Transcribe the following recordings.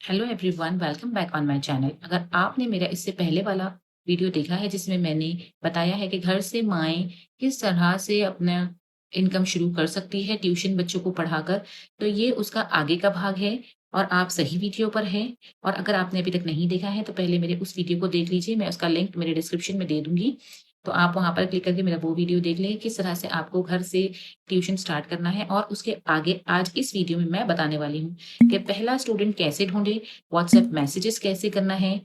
Hello everyone, welcome back on my channel. अगर आपने मेरा इससे पहले वाला वीडियो देखा है जिसमें मैंने बताया है कि घर से माएँ किस तरह से अपना इनकम शुरू कर सकती है ट्यूशन बच्चों को पढ़ाकर, तो ये उसका आगे का भाग है और आप सही वीडियो पर हैं। और अगर आपने अभी तक नहीं देखा है तो पहले मेरे उस वीडियो को देख लीजिए, मैं उसका लिंक मेरे डिस्क्रिप्शन में दे दूँगी। तो आप वहाँ पर क्लिक करके मेरा वो वीडियो देख लें, किस तरह से आपको घर से ट्यूशन स्टार्ट करना है। और उसके आगे आज इस वीडियो में मैं बताने वाली हूँ कि पहला स्टूडेंट कैसे ढूँढे, व्हाट्सएप मैसेजेस कैसे करना है,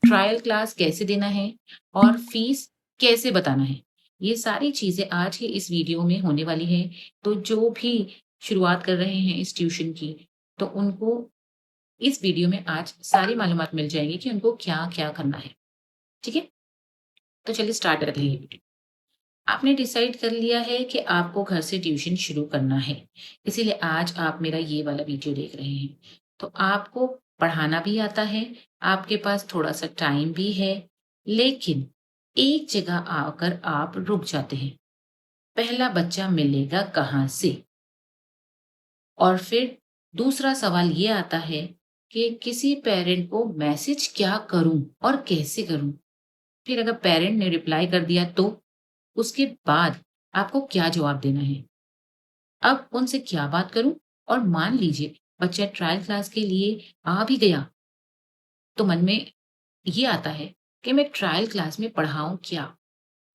ट्रायल क्लास कैसे देना है और फीस कैसे बताना है। ये सारी चीज़ें आज की इस वीडियो में होने वाली हैं। तो जो भी शुरुआत कर रहे हैं इस ट्यूशन की, तो उनको इस वीडियो में आज सारी मालूमात मिल जाएँगी कि उनको क्या-क्या करना है। ठीक है? तो चलिए स्टार्ट करते हैं ये वीडियो। आपने डिसाइड कर लिया है कि आपको घर से ट्यूशन शुरू करना है, इसीलिए आज आप मेरा ये वाला वीडियो देख रहे हैं। तो आपको पढ़ाना भी आता है, आपके पास थोड़ा-सा टाइम भी है, लेकिन एक जगह आकर आप रुक जाते हैं। पहला बच्चा मिलेगा कहाँ से? और फिर दूसरा सवाल ये आता है कि किसी पेरेंट को मैसेज क्या करूँ और कैसे करूँ? फिर अगर पेरेंट ने रिप्लाई कर दिया तो? उसके बाद आपको क्या जवाब देना है? अब उनसे क्या बात करूं? और मान लीजिए बच्चा ट्रायल क्लास के लिए आ भी गया, तो मन में ये आता है कि मैं ट्रायल क्लास में पढ़ाऊं क्या?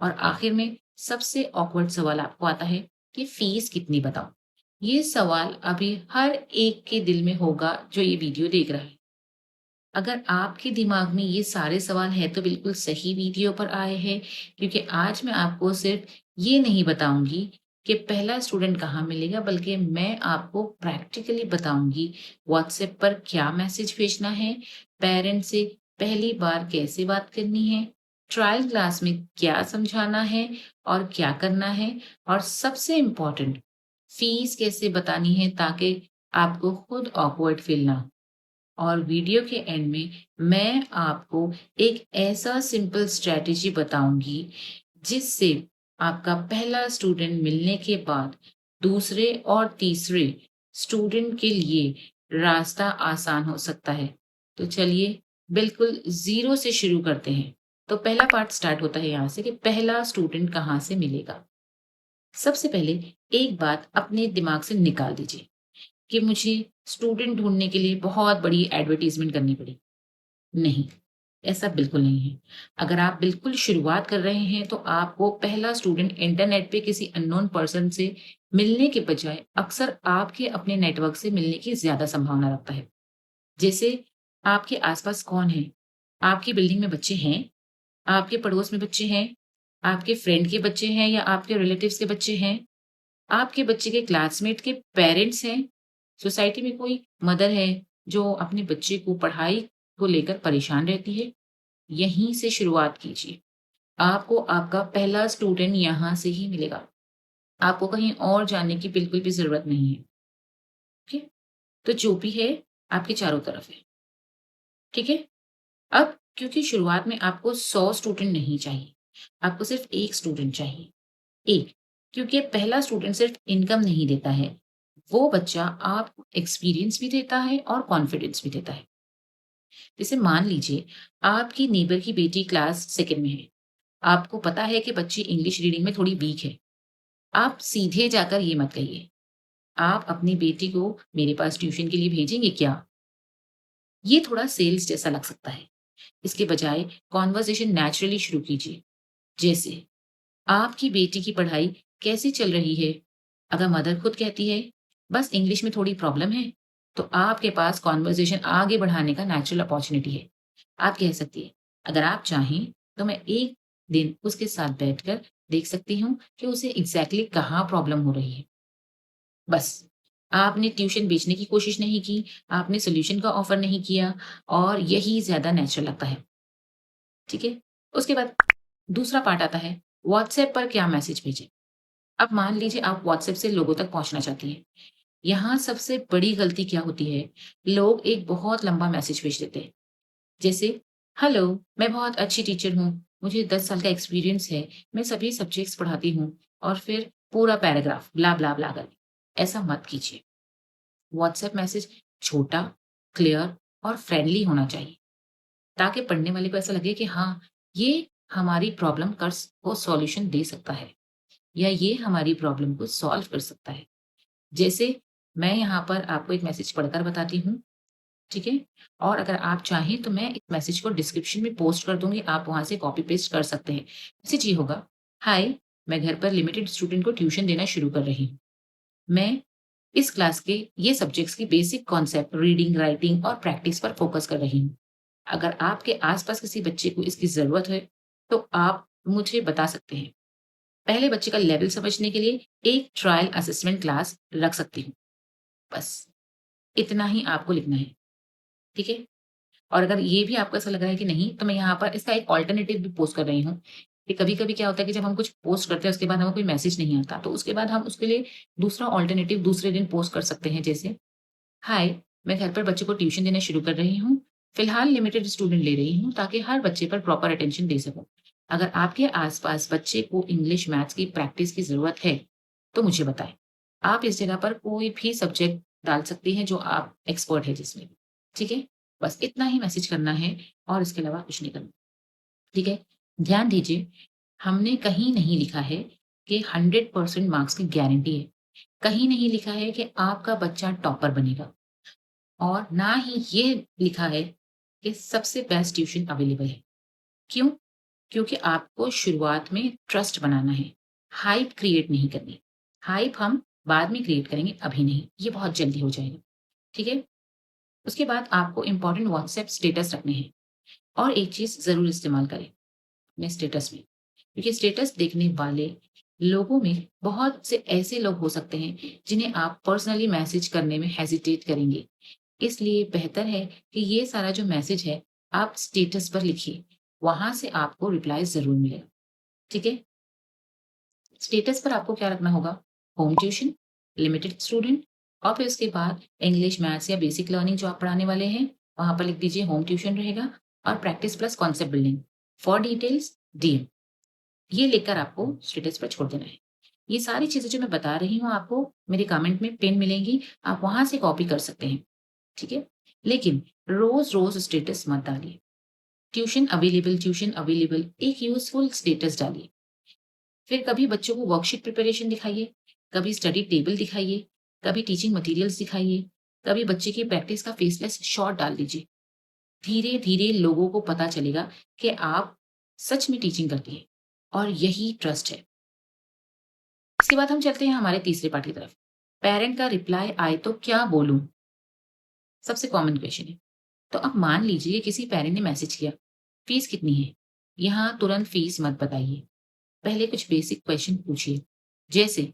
और आखिर में सबसे ऑकवर्ड सवाल आपको आता है कि फीस कितनी बताऊं? ये सवाल अभी हर एक के दिल में होगा जो ये वीडियो देख रहा है। अगर आपके दिमाग में ये सारे सवाल हैं तो बिल्कुल सही वीडियो पर आए हैं, क्योंकि आज मैं आपको सिर्फ ये नहीं बताऊंगी कि पहला स्टूडेंट कहाँ मिलेगा, बल्कि मैं आपको प्रैक्टिकली बताऊंगी व्हाट्सएप पर क्या मैसेज भेजना है, पेरेंट से पहली बार कैसे बात करनी है, ट्रायल क्लास में क्या समझाना है और क्या करना है, और सबसे इम्पोर्टेंट फीस कैसे बतानी है ताकि आपको खुद ऑकवर्ड फील ना हो। और वीडियो के एंड में मैं आपको एक ऐसा सिंपल स्ट्रैटेजी बताऊंगी जिससे आपका पहला स्टूडेंट मिलने के बाद दूसरे और तीसरे स्टूडेंट के लिए रास्ता आसान हो सकता है। तो चलिए बिल्कुल ज़ीरो से शुरू करते हैं। तो पहला पार्ट स्टार्ट होता है यहाँ से कि पहला स्टूडेंट कहाँ से मिलेगा। सबसे पहले एक बात अपने दिमाग से निकाल दीजिए कि मुझे स्टूडेंट ढूँढने के लिए बहुत बड़ी एडवर्टाइज़मेंट करनी पड़ी। नहीं, ऐसा बिल्कुल नहीं है। अगर आप बिल्कुल शुरुआत कर रहे हैं तो आपको पहला स्टूडेंट इंटरनेट पे किसी अननोन पर्सन से मिलने के बजाय अक्सर आपके अपने नेटवर्क से मिलने की ज़्यादा संभावना रखता है। जैसे आपके आस-पास कौन है? आपकी बिल्डिंग में बच्चे हैं? आपके पड़ोस में बच्चे हैं? आपके फ्रेंड के बच्चे हैं या आपके रिलेटिव्स के बच्चे हैं? आपके बच्चे के क्लासमेट के पेरेंट्स हैं? सोसाइटी में कोई मदर है जो अपने बच्चे को पढ़ाई को लेकर परेशान रहती है? यहीं से शुरुआत कीजिए। आपको आपका पहला स्टूडेंट यहाँ से ही मिलेगा। आपको कहीं और जाने की बिल्कुल भी ज़रूरत नहीं है। ठीक है? तो जो भी है आपके चारों तरफ है। ठीक है? अब क्योंकि शुरुआत में आपको 100 स्टूडेंट नहीं चाहिए, आपको सिर्फ 1 स्टूडेंट चाहिए। 1, क्योंकि पहला स्टूडेंट सिर्फ इनकम नहीं देता है, वो बच्चा आपको एक्सपीरियंस भी देता है और कॉन्फिडेंस भी देता है। जैसे मान लीजिए आपकी नेबर की बेटी क्लास सेकंड में है। आपको पता है कि बच्ची इंग्लिश रीडिंग में थोड़ी वीक है। आप सीधे जाकर ये मत कहिए, आप अपनी बेटी को मेरे पास ट्यूशन के लिए भेजेंगे क्या? ये थोड़ा सेल्स जैसा लग सकता है। इसके बजाय कन्वर्सेशन नेचुरली शुरू कीजिए। जैसे, आपकी बेटी की पढ़ाई कैसी चल रही है? अगर मदर खुद कहती है, बस इंग्लिश में थोड़ी प्रॉब्लम है, तो आपके पास कन्वर्सेशन आगे बढ़ाने का नेचुरल अपॉर्च्युनिटी है। आप कह सकती हैं, अगर आप चाहें, तो मैं एक दिन उसके साथ बैठकर देख सकती हूँ कि उसे एग्ज़ैक्टली कहाँ प्रॉब्लम हो रही है। बस, आपने ट्यूशन बेचने की कोशिश नहीं की, आपने सॉल्यूशन का ऑफ़र नहीं किया और यही ज़्यादा नेचुरल लगता है। ठीक है? उसके बाद दूसरा पार्ट आता है, व्हाट्सएप पर क्या मैसेज भेजें? अब मान लीजिए आप व्हाट्सएप से लोगों तक पहुँचना चाहती हैं। यहाँ सबसे बड़ी गलती क्या होती है, लोग एक बहुत लंबा मैसेज भेज देते हैं। जैसे, हेलो, मैं बहुत अच्छी टीचर हूँ, मुझे 10 साल का एक्सपीरियंस है, मैं सभी सब्जेक्ट्स पढ़ाती हूँ, और फिर पूरा पैराग्राफ ब्ला ब्ला ब्ला करके। ऐसा मत कीजिए। व्हाट्सएप मैसेज छोटा, क्लियर और फ्रेंडली होना चाहिए, ताकि पढ़ने वाले को ऐसा लगे कि हाँ, ये हमारी प्रॉब्लम को सॉल्यूशन दे सकता है या ये हमारी प्रॉब्लम को सॉल्व कर सकता है। जैसे मैं यहाँ पर आपको एक मैसेज पढ़कर बताती हूँ, ठीक है? और अगर आप चाहें तो मैं इस मैसेज को डिस्क्रिप्शन में पोस्ट कर दूँगी, आप वहाँ से कॉपी पेस्ट कर सकते हैं। मैसेज ये होगा, हाय, मैं घर पर लिमिटेड स्टूडेंट को ट्यूशन देना शुरू कर रही हूँ। मैं इस क्लास के ये सब्जेक्ट्स की बेसिक कॉन्सेप्ट रीडिंग, राइटिंग और प्रैक्टिस पर फोकस कर रही हूँ। अगर आपके आस-पास किसी बच्चे को इसकी ज़रूरत है, तो आप मुझे बता सकते हैं। पहले बच्चे का लेवल समझने के लिए एक ट्रायल असेसमेंट क्लास रख सकती हूँ। बस इतना ही आपको लिखना है, ठीक है? और अगर ये भी आपको ऐसा लग रहा है कि नहीं, तो मैं यहाँ पर इसका एक अल्टरनेटिव भी पोस्ट कर रही हूँ, कि कभी-कभी क्या होता है कि जब हम कुछ पोस्ट करते हैं, उसके बाद हमें कोई मैसेज नहीं आता, तो उसके बाद हम उसके लिए दूसरा अल्टरनेटिव दूसरे दिन पोस्ट कर सकते हैं, जैसे हाय, मैं घर पर बच्चों को ट्यूशन देना शुरू कर रही हूँ। फिलहाल लिमिटेड स्टूडेंट ले रही हूँ ताकि हर बच्चे पर प्रॉपर अटेंशन दे सकूँ। अगर आपके आस-पास बच्चे को इंग्लिश, मैथ्स की प्रैक्टिस की ज़रूरत है, तो मुझे बताएँ। आप इस जगह पर कोई भी सब्जेक्ट डाल सकती हैं जो आप एक्सपर्ट हैं जिसमें, ठीक है? बस इतना ही मैसेज करना है और इसके अलावा कुछ नहीं करना, ठीक है? ध्यान दीजिए, हमने कहीं नहीं लिखा है कि 100% मार्क्स की गारंटी है। कहीं नहीं लिखा है कि आपका बच्चा टॉपर बनेगा। और ना ही ये लिखा है कि सबसे बेस्ट ट्यूशन अवेलेबल है। क्यों? क्योंकि आपको शुरुआत में ट्रस्ट बनाना है, हाइप क्रिएट नहीं करनी। हाइप हम बाद में क्रिएट करेंगे, अभी नहीं, ये बहुत जल्दी हो जाएगा, ठीक है? उसके बाद आपको इम्पोर्टेंट व्हाट्सएप स्टेटस रखने हैं और एक चीज़ ज़रूर इस्तेमाल करें अपने स्टेटस में, क्योंकि स्टेटस देखने वाले लोगों में बहुत से ऐसे लोग हो सकते हैं, जिन्हें आप पर्सनली मैसेज करने में हेजिटेट करेंगे। इसलिए बेहतर है कि ये सारा जो मैसेज है, आप स्टेटस पर लिखिए, वहाँ से आपको रिप्लाई ज़रूर मिलेगा, ठीक है? स्टेटस पर आपको क्या रखना होगा? होम ट्यूशन, लिमिटेड स्टूडेंट और फिर उसके बाद इंग्लिश, मैथ्स या बेसिक लर्निंग जो आप पढ़ाने वाले हैं, वहाँ पर लिख दीजिए होम ट्यूशन रहेगा और practice plus concept building. For details DM. ये लिखकर आपको स्टेटस पर छोड़ देना है। ये सारी चीज़ें जो मैं बता रही हूँ आपको, मेरे कमेंट में पिन मिलेंगी, आप वहाँ से कॉपी कर सकते हैं, ठीक है? लेकिन रोज़-रोज़ स्टेटस मत डालिए। ट्यूशन अवेलेबल एक यूज़फुल स्टेटस डालिए। फिर कभी बच्चों को वर्कशीट प्रिपरेशन दिखाइए, कभी स्टडी टेबल दिखाइए, कभी टीचिंग मटीरियल्स दिखाइए, कभी बच्चे की प्रैक्टिस का फेसलेस शॉट डाल दीजिए। धीरे-धीरे लोगों को पता चलेगा कि आप सच में टीचिंग करती हैं और यही ट्रस्ट है। इसके बाद हम चलते हैं हमारे तीसरे पार्ट की तरफ। पेरेंट का रिप्लाई आए तो क्या बोलूँ? सबसे कॉमन क्वेश्चन है। तो अब मान लीजिए किसी पेरेंट ने मैसेज किया, फीस कितनी है? यहाँ तुरंत फीस मत बताइए। पहले कुछ बेसिक क्वेश्चन पूछिए, जैसे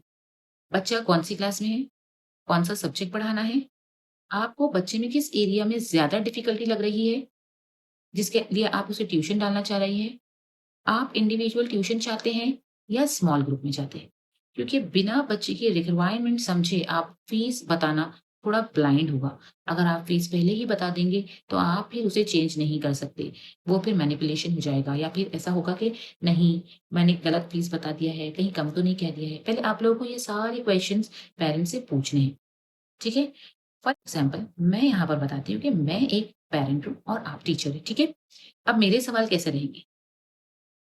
बच्चा कौन-सी क्लास में है? कौन-सा सब्जेक्ट पढ़ाना है? आपको बच्चे में किस एरिया में ज़्यादा डिफ़िकल्टी लग रही है, जिसके लिए आप उसे ट्यूशन डालना चाह रही हैं? आप इंडिविजुअल ट्यूशन चाहते हैं या स्मॉल ग्रुप में चाहते हैं? क्योंकि बिना बच्चे की रिक्वायरमेंट समझे आप फीस बताना थोड़ा ब्लाइंड होगा। अगर आप फीस पहले ही बता देंगे, तो आप फिर उसे चेंज नहीं कर सकते। वो फिर मैनिपुलेशन हो जाएगा या फिर ऐसा होगा कि नहीं, मैंने गलत फीस बता दिया है, कहीं कम तो नहीं कह दिया है। पहले आप लोगों को ये सारे क्वेश्चन्स पेरेंट्स से पूछने हैं, ठीक है? फॉर एग्ज़ाम्पल मैं यहाँ पर बताती हूँ कि मैं एक पेरेंट हूँ और आप टीचर हैं, ठीक है? अब मेरे सवाल कैसे रहेंगे?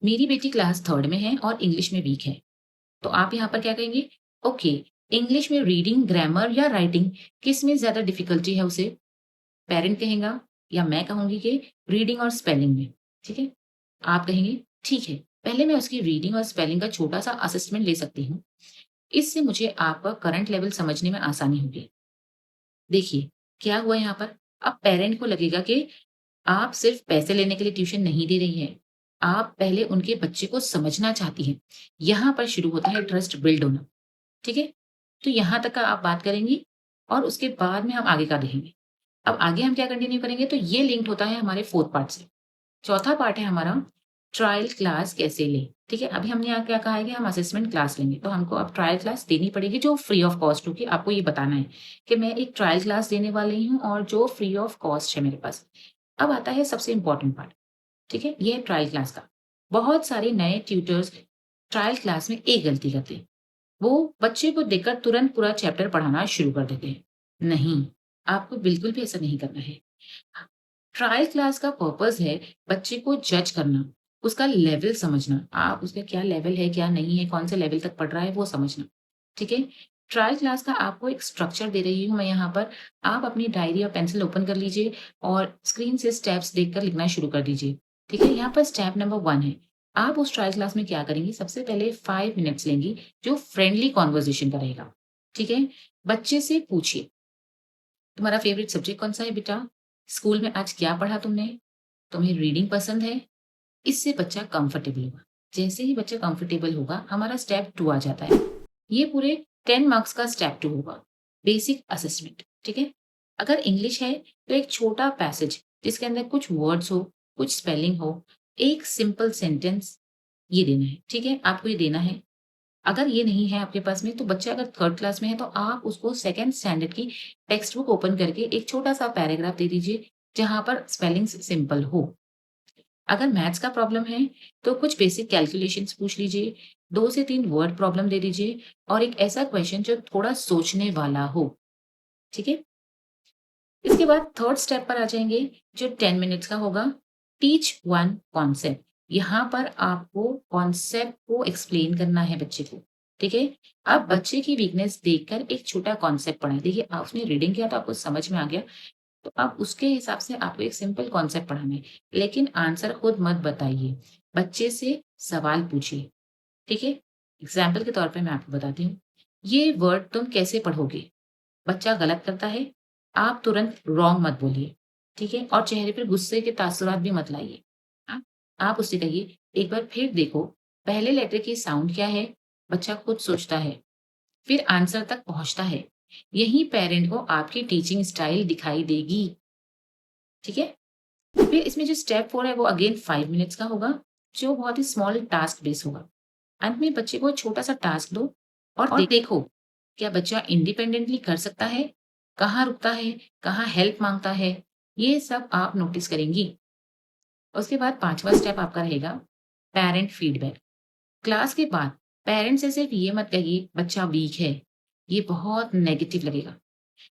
मेरी बेटी क्लास 3rd में है और इंग्लिश में वीक है। तो आप यहाँ पर क्या कहेंगे? ओके, इंग्लिश में रीडिंग, ग्रामर या राइटिंग किस में ज़्यादा डिफ़िकल्टी है उसे? पेरेंट कहेगा या मैं कहूँगी कि रीडिंग और स्पेलिंग में, ठीक है? आप कहेंगे ठीक है, पहले मैं उसकी रीडिंग और स्पेलिंग का छोटा-सा असेसमेंट ले सकती हूँ। इससे मुझे आपका करंट लेवल समझने में आसानी होगी। देखिए, क्या हुआ यहाँ पर? अब पेरेंट को लगेगा कि आप सिर्फ पैसे लेने के लिए ट्यूशन नहीं दे रही हैं। आप पहले उनके बच्चे को समझना चाहती हैं। यहाँ पर शुरू होता है ट्रस्ट बिल्ड होना, ठीक है? तो यहाँ तक का आप बात करेंगी और उसके बाद में हम आगे का देखेंगे। अब आगे हम क्या कंटिन्यू करेंगे तो ये लिंक्ड होता है हमारे 4th पार्ट से। चौथा पार्ट है हमारा ट्रायल क्लास कैसे लें, ठीक है? अभी हमने यहाँ क्या कहा है कि हम असेसमेंट क्लास लेंगे, तो हमको अब ट्रायल क्लास देनी पड़ेगी जो फ्री ऑफ कॉस्ट होगी। आपको ये बताना है कि मैं एक ट्रायल क्लास देने वाली हूँ और जो फ्री ऑफ कॉस्ट है मेरे पास। अब आता है सबसे इम्पोर्टेंट पार्ट, ठीक है? ये है ट्रायल क्लास का। बहुत सारे नए ट्यूटर्स ट्रायल क्लास में एक गलती करते हैं। वो बच्चे को देखकर तुरंत पूरा चैप्टर पढ़ाना शुरू कर देते हैं। नहीं, आपको बिल्कुल भी ऐसा नहीं करना है। ट्रायल क्लास का पर्पस है बच्चे को जज करना, उसका लेवल समझना, आप उसका क्या लेवल है, क्या नहीं है, कौन से लेवल तक पढ़ रहा है वो समझना, ठीक है? ट्रायल क्लास का आपको एक स्ट्रक्चर दे रही हूँ मैं यहाँ पर, आप अपनी डायरी और पेंसिल ओपन कर लीजिए और स्क्रीन से स्टेप्स देखकर लिखना शुरू कर दीजिए, ठीक है? यहाँ पर स्टेप नंबर 1 है, आप उस ट्रायल क्लास में क्या करेंगी, सबसे पहले 5 मिनट्स लेंगी, जो फ्रेंडली कन्वर्सेशन का रहेगा, ठीक है? बच्चे से पूछिए, तुम्हारा फेवरेट सब्जेक्ट कौन-सा है बेटा? स्कूल में आज क्या पढ़ा तुमने? तुम्हें रीडिंग पसंद है? इससे बच्चा कंफर्टेबल होगा। जैसे ही बच्चा कंफर्टेबल होगा, हमारा स्टेप 2 आ जाता है। ये पूरे 10 मार्क्स का स्टेप 2 होगा। बेसिक असेसमेंट, ठीक है? अगर इंग्लिश है, तो एक छोटा पैसेज जिसके अंदर कुछ वर्ड्स हो, कुछ स्पेलिंग हो, एक सिंपल सेंटेंस ये देना है, ठीक है? आपको ये देना है। अगर ये नहीं है आपके पास में, तो बच्चा अगर 3rd क्लास में है, तो आप उसको 2nd स्टैंडर्ड की टेक्स्ट बुक ओपन करके एक छोटा-सा पैराग्राफ दे दीजिए, जहाँ पर स्पेलिंग्स सिंपल हो। अगर मैथ्स का प्रॉब्लम है, तो कुछ बेसिक कैलकुलेशंस पूछ लीजिए, 2 से 3 वर्ड प्रॉब्लम दे दीजिए और एक ऐसा क्वेश्चन जो थोड़ा सोचने वाला हो, ठीक है? इसके बाद 3rd स्टेप पर आ जाएँगे, जो 10 मिनट्स का होगा, टीच वन कॉन्सेप्ट। यहाँ पर आपको कॉन्सेप्ट को एक्सप्लेन करना है बच्चे को, ठीक है? अब बच्चे की वीकनेस देखकर एक छोटा कॉन्सेप्ट पढ़ाएँ। देखिए, उसने रीडिंग किया तो आपको समझ में आ गया, तो अब उसके हिसाब से आपको एक सिंपल कॉन्सेप्ट पढ़ाना है, लेकिन आंसर खुद मत बताइए, बच्चे से सवाल पूछिए, ठीक है? एग्ज़ाम्पल के तौर पे मैं आपको बताती हूँ, ये वर्ड तुम कैसे पढ़ोगे? बच्चा गलत करता है, आप तुरंत रॉन्ग मत बोलिए, ठीक है? और चेहरे पे गुस्से के तासुरात भी मत लाइए। हाँ? आप उससे कहिए, "एक बार फिर देखो, पहले लेटर की साउंड क्या है?" बच्चा खुद सोचता है, फिर आंसर तक पहुँचता है। यही पेरेंट को आपकी टीचिंग स्टाइल दिखाई देगी, ठीक है? फिर इसमें जो स्टेप 4 है वो अगेन 5 मिनट्स का होगा, जो बहुत ही स्मॉल टास्क बेस्ड होगा। अंत में बच्चे को छोटा-सा टास्क दो और देखो, क्या बच्चा इंडिपेंडेंटली कर सकता है? कहाँ रुकता है? कहाँ हेल्प माँगता है? ये सब आप नोटिस करेंगी। उसके बाद 5वाँ स्टेप आपका रहेगा पेरेंट फीडबैक। क्लास के बाद पेरेंट्स से सिर्फ ये मत कहिए बच्चा वीक है, ये बहुत नेगेटिव लगेगा।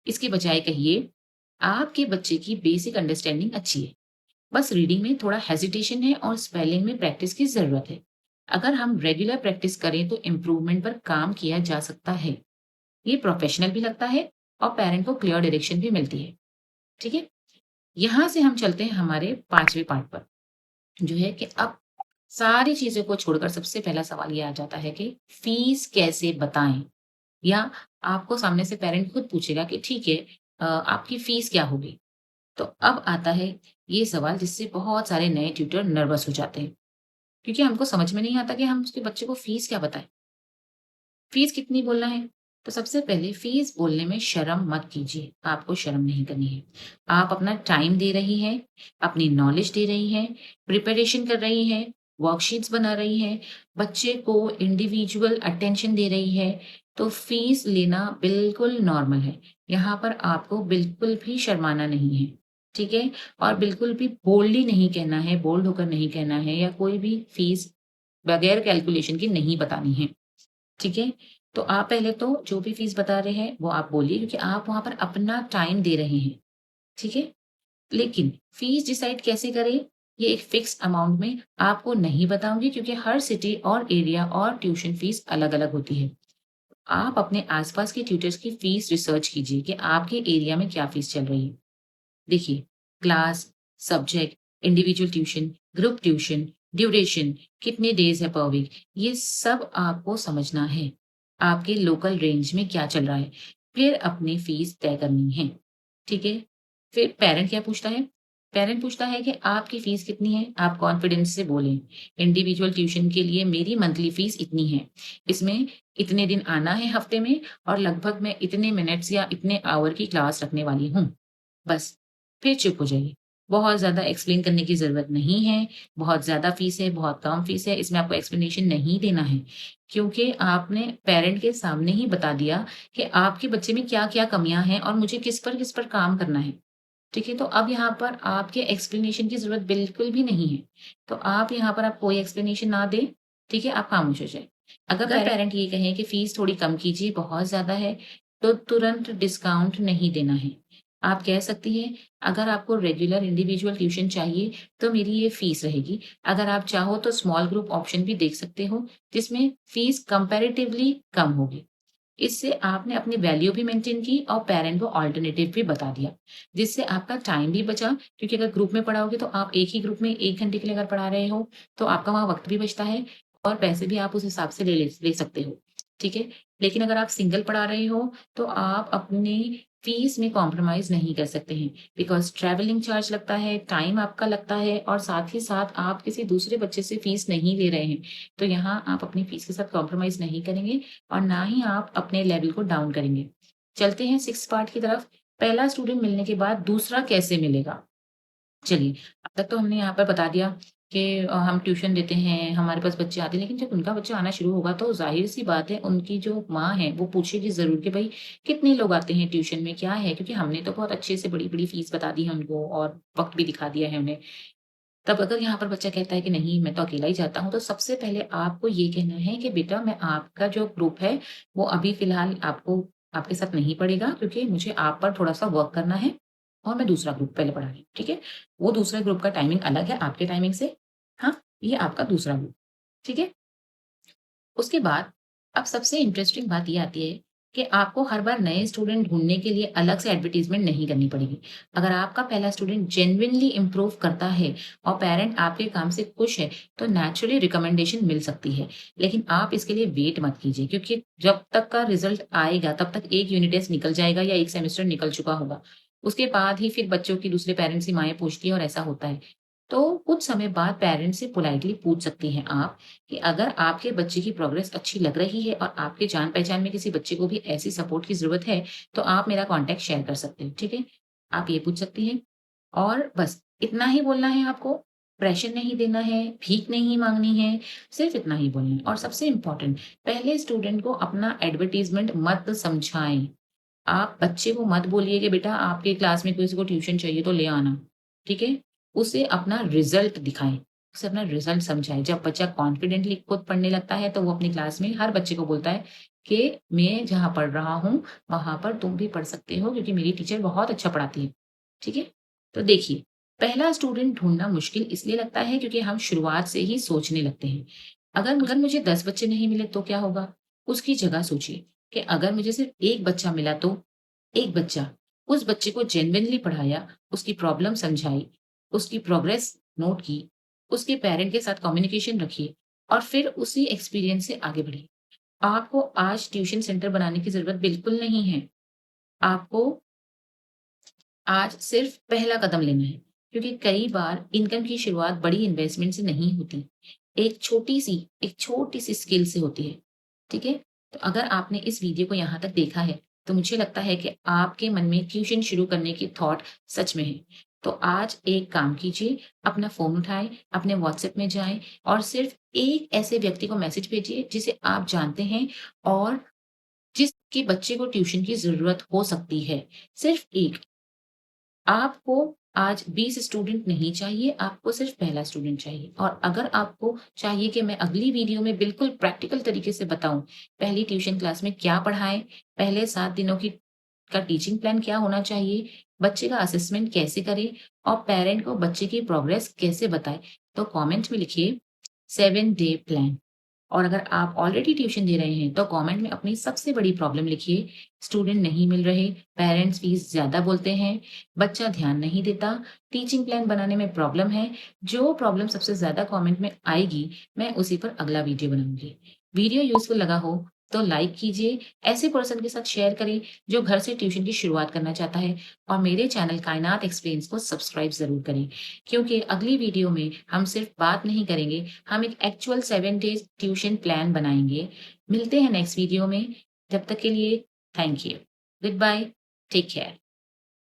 इसके बजाय कहिए, आपके बच्चे की बेसिक अंडरस्टैंडिंग अच्छी है। बस रीडिंग में थोड़ा हेजिटेशन है और स्पेलिंग में प्रैक्टिस की ज़रूरत है। अगर हम रेगुलर प्रैक्टिस करें तो इम्प्रूवमेंट पर काम किया जा सकता है। ये प्रोफेशनल भी लगता है और पेरेंट को क्लियर डायरेक्शन भी मिलती है। ठीक है? यहाँ से हम चलते हैं हमारे 5वें पार्ट पर, जो है कि अब सारी चीज़ों को छोड़कर सबसे पहला सवाल ये आ जाता है कि फीस कैसे बताएँ? या आपको सामने से पेरेंट खुद पूछेगा कि ठीक है आपकी फीस क्या होगी? तो अब आता है ये सवाल जिससे बहुत सारे नए ट्यूटर नर्वस हो जाते हैं, क्योंकि हमको समझ में नहीं आता कि हम उसके बच्चे को फीस क्या बताएँ? फीस कितनी बोलना है? तो सबसे पहले फीस बोलने में शर्म मत कीजिए, आपको शर्म नहीं करनी है। आप अपना टाइम दे रही हैं, अपनी नॉलेज दे रही हैं, प्रिपरेशन कर रही हैं, वर्कशीट्स बना रही हैं, बच्चे को इंडिविजुअल अटेंशन दे रही है, तो फीस लेना बिल्कुल नॉर्मल है। यहाँ पर आपको बिल्कुल भी शर्माना नहीं है, ठीक है? और बिल्कुल भी बोल्डली नहीं कहना है, बोल्ड होकर नहीं कहना है या कोई भी फीस बगैर कैलकुलेशन के नहीं बतानी है। ठीक है? तो आप पहले तो जो भी फ़ीस बता रहे हैं, वो आप बोलिए क्योंकि आप वहाँ पर अपना टाइम दे रहे हैं, ठीक है? लेकिन फ़ीस डिसाइड कैसे करें, ये एक फ़िक्स्ड अमाउंट में आपको नहीं बताऊँगी क्योंकि हर सिटी और एरिया और ट्यूशन फ़ीस अलग-अलग होती है। आप अपने आस-पास के ट्यूटर्स की फ़ीस रिसर्च कीजिए कि आपके एरिया में क्या फ़ीस चल रही है। देखिए, class, subject, individual tuition, group tuition, duration, कितने डेज़ है पर वीक, ये सब आपको समझना है। आपके लोकल रेंज में क्या चल रहा है, फिर अपनी फीस तय करनी है, ठीक है? फिर पेरेंट क्या पूछता है? पेरेंट पूछता है कि आपकी फीस कितनी है? आप कॉन्फिडेंस से बोलें, इंडिविजुअल ट्यूशन के लिए मेरी मंथली फीस इतनी है। इसमें इतने दिन आना है हफ्ते में और लगभग मैं इतने मिनट्स या इतने आवर की क्लास रखने वाली हूँ। बस, फिर चुप हो जाइए। बहुत ज़्यादा एक्सप्लेन करने की ज़रूरत नहीं है, बहुत ज़्यादा फ़ीस है, बहुत कम फ़ीस है, इसमें आपको एक्सप्लेनेशन नहीं देना है। क्योंकि आपने पेरेंट के सामने ही बता दिया कि आपके बच्चे में क्या-क्या कमियाँ हैं और मुझे किस पर काम करना है। ठीक है? तो अब यहाँ पर आपके एक्सप्लेनेशन की ज़रूरत बिल्कुल भी नहीं है। तो आप यहाँ पर आप कोई एक्सप्लेनेशन ना दें, ठीक है? आप खामोश हो जाएँ। अगर पेरेंट ये कहें कि फ़ीस थोड़ी कम कीजिए, बहुत ज़्यादा है, तो तुरंत डिस्काउंट नहीं देना है। आप कह सकती हैं, अगर आपको रेगुलर इंडिविजुअल ट्यूशन चाहिए, तो मेरी ये फीस रहेगी। अगर आप चाहो तो स्मॉल ग्रुप ऑप्शन भी देख सकते हो, जिसमें फीस कंपैरेटिवली कम होगी। इससे आपने अपनी वैल्यू भी मेंटेन की और पेरेंट को अल्टरनेटिव भी बता दिया, जिससे आपका टाइम भी बचा, क्योंकि अगर ग्रुप में पढ़ाओगे तो आप एक ही ग्रुप में 1 घंटे के लिए अगर पढ़ा रहे हो, तो आपका वहाँ वक़्त भी बचता है और पैसे भी आप उस हिसाब से ले सकते हो, ठीक है? लेकिन अगर आप सिंगल पढ़ा रहे हो, तो आप अपनी फीस में कॉम्प्रोमाइज़ नहीं कर सकते हैं, बिकॉज़ ट्रैवलिंग चार्ज लगता है, टाइम आपका लगता है और साथ ही साथ आप किसी दूसरे बच्चे से फीस नहीं ले रहे हैं। तो यहाँ आप अपनी फीस के साथ कॉम्प्रोमाइज़ नहीं करेंगे और ना ही आप अपने लेवल को डाउन करेंगे। चलते हैं 6th पार्ट की तरफ। पहला स्टूडेंट मिलने के बाद दूसरा कैसे मिलेगा? चलिए, अब तक तो हमने यहाँ पर बता दिया कि हम ट्यूशन देते हैं, हमारे पास बच्चे आते हैं, लेकिन जब उनका बच्चा आना शुरू होगा तो ज़ाहिर-सी बात है उनकी जो माँ है वो पूछेगी ज़रूर कि भई कितने लोग आते हैं ट्यूशन में, क्या है? क्योंकि हमने तो बहुत अच्छे से बड़ी-बड़ी फीस बता दी है उनको और वक़्त भी दिखा दिया है उन्हें। तब अगर यहाँ पर बच्चा कहता है कि नहीं मैं तो अकेला ही जाता हूँ, तो सबसे पहले आपको ये कहना है कि बेटा मैं आपका जो ग्रुप है, वो अभी फ़िलहाल आपको आपके साथ नहीं पढ़ेगा क्योंकि मुझे आप पर थोड़ा-सा वर्क करना है और मैं दूसरा ग्रुप पहले पढ़ा रही हूँ, ठीक है? वो दूसरे ग्रुप का टाइमिंग अलग है आपके टाइमिंग से। हाँ, ये आपका दूसरा ग्रुप, ठीक है? उसके बाद अब सबसे इंटरेस्टिंग बात ये आती है कि आपको हर बार नए स्टूडेंट ढूँढने के लिए अलग से एडवर्टाइज़मेंट नहीं करनी पड़ेगी। अगर आपका पहला स्टूडेंट जेन्युइनली इम्प्रूव करता है और पेरेंट आपके काम से खुश है, तो नेचुरली रिकमेंडेशन मिल सकती है। लेकिन आप इसके लिए वेट मत कीजिए क्योंकि जब तक का रिज़ल्ट आएगा, तब तक 1 यूनिट टेस्ट निकल जाएगा या 1 सेमेस्टर निकल चुका होगा। उसके बाद ही फिर बच्चों की दूसरे पेरेंट्स की माँएँ पूछती हैं और ऐसा होता है। तो कुछ समय बाद पेरेंट्स से पोलाइटली पूछ सकती हैं आप कि अगर आपके बच्चे की प्रोग्रेस अच्छी लग रही है और आपके जान-पहचान में किसी बच्चे को भी ऐसी सपोर्ट की ज़रूरत है, तो आप मेरा कॉन्टैक्ट शेयर कर सकते हैं, ठीक है? आप ये पूछ सकती हैं और बस इतना ही बोलना है आपको, प्रेशर नहीं देना है, भीख नहीं माँगनी है, सिर्फ़ इतना ही बोलना है और सबसे इम्पोर्टेंट पहले स्टूडेंट को अपना एडवर्टाइज़मेंट मत समझाएँ। आप बच्चे को मत बोलिए कि बेटा आपके क्लास में किसी को ट्यूशन चाहिए तो ले आना, ठीक है? उसे अपना रिज़ल्ट दिखाएँ, उसे अपना रिज़ल्ट समझाएँ। जब बच्चा कॉन्फिडेंटली खुद पढ़ने लगता है, तो वो अपनी क्लास में हर बच्चे को बोलता है कि मैं जहाँ पढ़ रहा हूँ, वहाँ पर तुम भी पढ़ सकते हो क्योंकि मेरी टीचर बहुत अच्छा पढ़ाती है, ठीक है? तो देखिए, पहला स्टूडेंट ढूँढना मुश्किल इसलिए लगता है क्योंकि हम शुरुआत से ही सोचने लगते हैं। अगर मुझे 10 बच्चे नहीं मिले तो क्या होगा? उसकी जगह सोचिए कि अगर मुझे सिर्फ़ 1 बच्चा मिला तो? 1 बच्चा, उस बच्चे को जेन्युइनली पढ़ाया, उसकी प्रॉब्लम समझाई, उसकी प्रोग्रेस नोट की, उसके पेरेंट के साथ कम्युनिकेशन रखी और फिर उसी एक्सपीरियंस से आगे बढ़िए। आपको आज ट्यूशन सेंटर बनाने की ज़रूरत बिल्कुल नहीं है। आपको आज सिर्फ पहला कदम लेना है, क्योंकि कई बार इनकम की शुरुआत बड़ी इन्वेस्टमेंट से नहीं होती। एक छोटी-सी स्किल से होती है, ठीक है? तो अगर आपने इस वीडियो को यहाँ तक देखा है, तो मुझे लगता है कि आपके मन में ट्यूशन शुरू करने की थॉट सच में है। तो आज एक काम कीजिए, अपना फ़ोन उठाएँ, अपने व्हाट्सएप में जाएँ और सिर्फ एक ऐसे व्यक्ति को मैसेज भेजिए, जिसे आप जानते हैं और जिसके बच्चे को ट्यूशन की ज़रूरत हो सकती है। सिर्फ एक। आपको आज 20 स्टूडेंट नहीं चाहिए, आपको सिर्फ पहला स्टूडेंट चाहिए और अगर आपको चाहिए कि मैं अगली वीडियो में बिल्कुल प्रैक्टिकल तरीके से बताऊँ, पहली ट्यूशन क्लास में क्या पढ़ाएँ, पहले 7 दिनों की का टीचिंग प्लान क्या होना चाहिए, बच्चे का असेसमेंट कैसे करें और पेरेंट को बच्चे की प्रोग्रेस कैसे बताएँ, तो कमेंट में लिखिए 7 डे प्लान। और अगर आप ऑलरेडी ट्यूशन दे रहे हैं, तो कमेंट में अपनी सबसे बड़ी प्रॉब्लम लिखिए, स्टूडेंट नहीं मिल रहे, पेरेंट्स फीस ज़्यादा बोलते हैं, बच्चा ध्यान नहीं देता, टीचिंग प्लान बनाने में प्रॉब्लम है। जो प्रॉब्लम सबसे ज़्यादा कमेंट में आएगी, मैं उसी पर अगला वीडियो बनाऊँगी। वीडियो यूज़फुल लगा हो, तो लाइक कीजिए, ऐसे पर्सन के साथ शेयर करें, जो घर से ट्यूशन की शुरुआत करना चाहता है और मेरे चैनल कायनात एक्सप्लेन्स को सब्सक्राइब ज़रूर करें, क्योंकि अगली वीडियो में हम सिर्फ बात नहीं करेंगे, हम एक एक्चुअल 7 डेज़ ट्यूशन प्लान बनाएँगे। मिलते हैं नेक्स्ट वीडियो में, तब तक के लिए thank you. Goodbye, take care.